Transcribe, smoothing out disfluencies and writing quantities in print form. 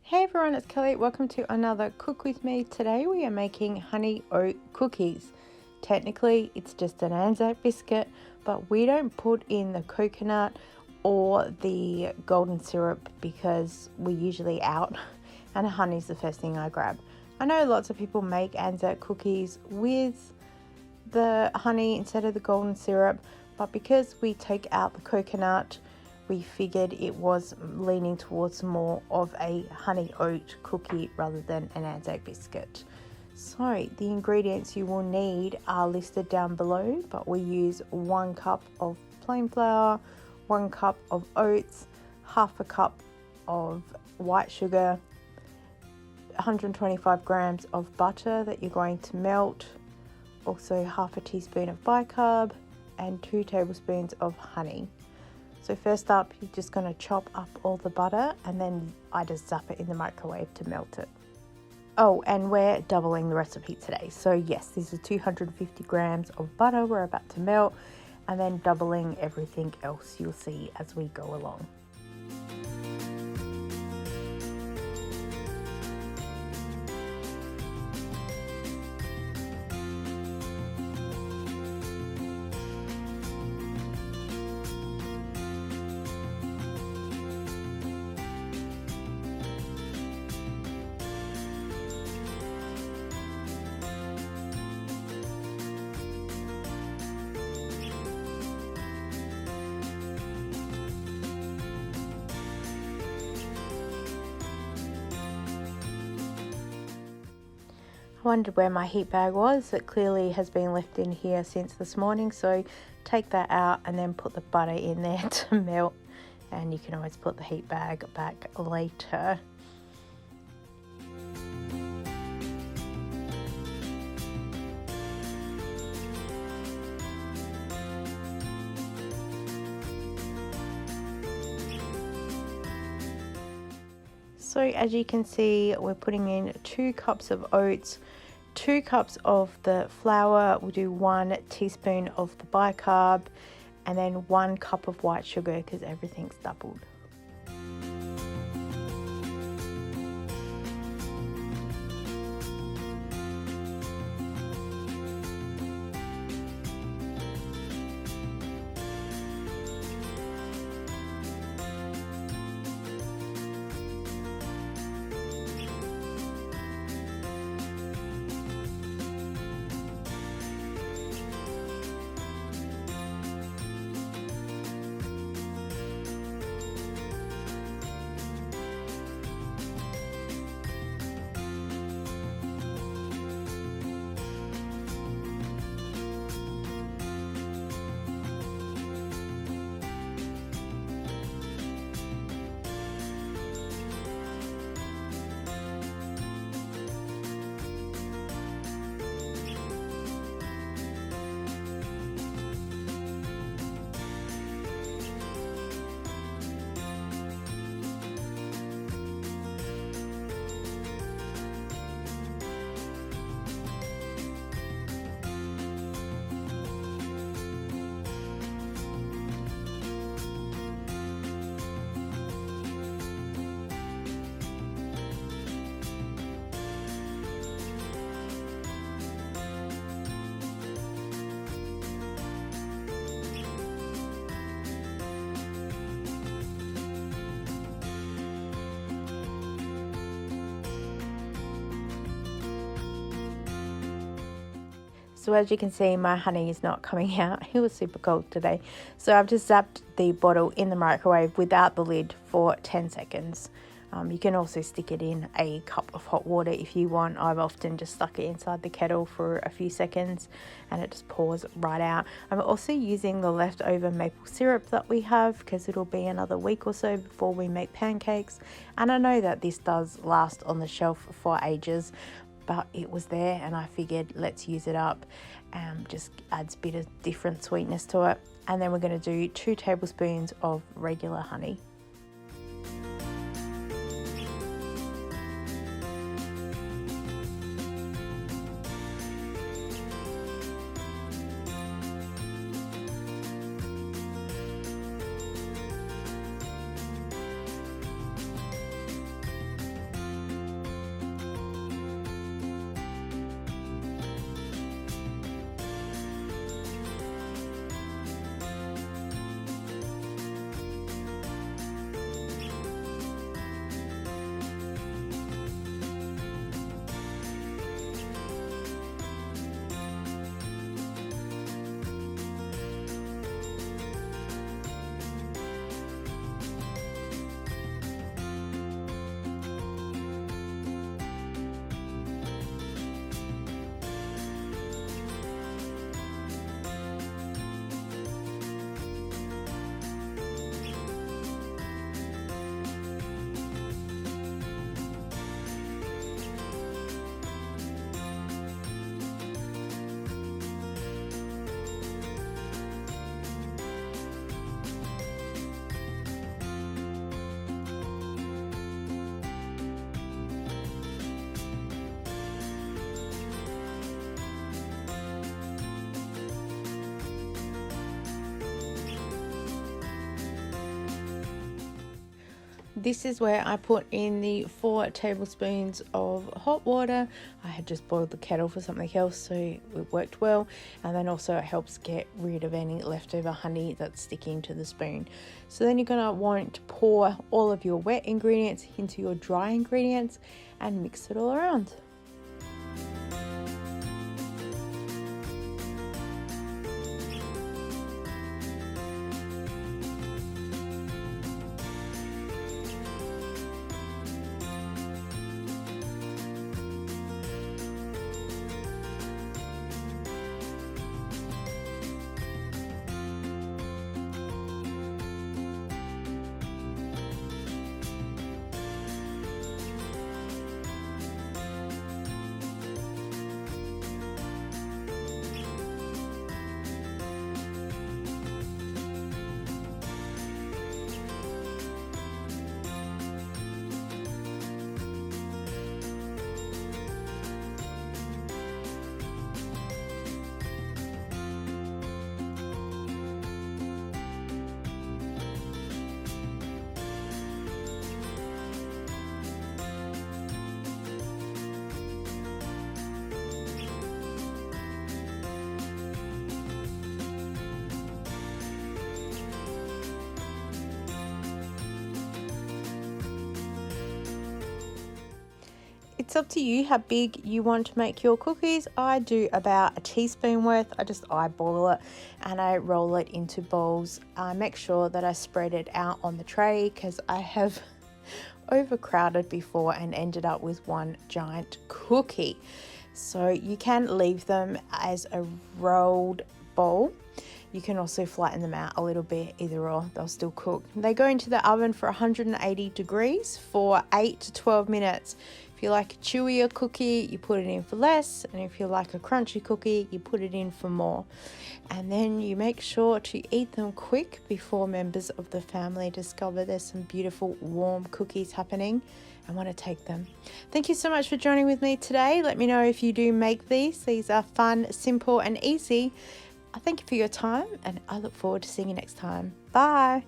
Hey everyone, it's Kelly. Welcome to another Cook With Me. Today we are making honey oat cookies. Technically, it's just an ANZAC biscuit, but we don't put in the coconut or the golden syrup because we're usually out and honey's the first thing I grab. I know lots of people make ANZAC cookies with the honey instead of the golden syrup, but because we take out the coconut, we figured it was leaning towards more of a honey oat cookie rather than an ANZAC biscuit. So the ingredients you will need are listed down below, but we use 1 cup of plain flour, 1 cup of oats, half a cup of white sugar, 125 grams of butter that you're going to melt, also half a teaspoon of bicarb and 2 tablespoons of honey. So first up, you're just going to chop up all the butter and then I just zap it in the microwave to melt it. Oh, and we're doubling the recipe today. So yes, this is 250 grams of butter we're about to melt and then doubling everything else you'll see as we go along. I wondered where my heat bag was. It clearly has been left in here since this morning, so take that out and then put the butter in there to melt, and you can always put the heat bag back later. So as you can see, we're putting in 2 cups of oats, 2 cups of the flour, we'll do 1 teaspoon of the bicarb, and then 1 cup of white sugar because everything's doubled. So as you can see, my honey is not coming out. It was super cold today. So I've just zapped the bottle in the microwave without the lid for 10 seconds. You can also stick it in a cup of hot water if you want. I've often just stuck it inside the kettle for a few seconds and it just pours right out. I'm also using the leftover maple syrup that we have because it'll be another week or so before we make pancakes. And I know that this does last on the shelf for ages, but it was there and I figured let's use it up. Just adds a bit of different sweetness to it. And then we're going to do 2 tablespoons of regular honey. This is where I put in the 4 tablespoons of hot water. I had just boiled the kettle for something else, so it worked well. And then also it helps get rid of any leftover honey that's sticking to the spoon. So then you're gonna want to pour all of your wet ingredients into your dry ingredients and mix it all around. It's up to you how big you want to make your cookies. I do about a teaspoon worth. I just eyeball it and I roll it into balls. I make sure that I spread it out on the tray because I have overcrowded before and ended up with one giant cookie. So you can leave them as a rolled ball. You can also flatten them out a little bit, either or, they'll still cook. They go into the oven for 180 degrees for 8 to 12 minutes. If you like a chewier cookie, you put it in for less, and if you like a crunchy cookie, you put it in for more. And then you make sure to eat them quick before members of the family discover there's some beautiful warm cookies happening and want to take them. Thank you so much for joining with me today. Let me know if you do make these. These are fun, simple, and easy. I thank you for your time, and I look forward to seeing you next time. Bye.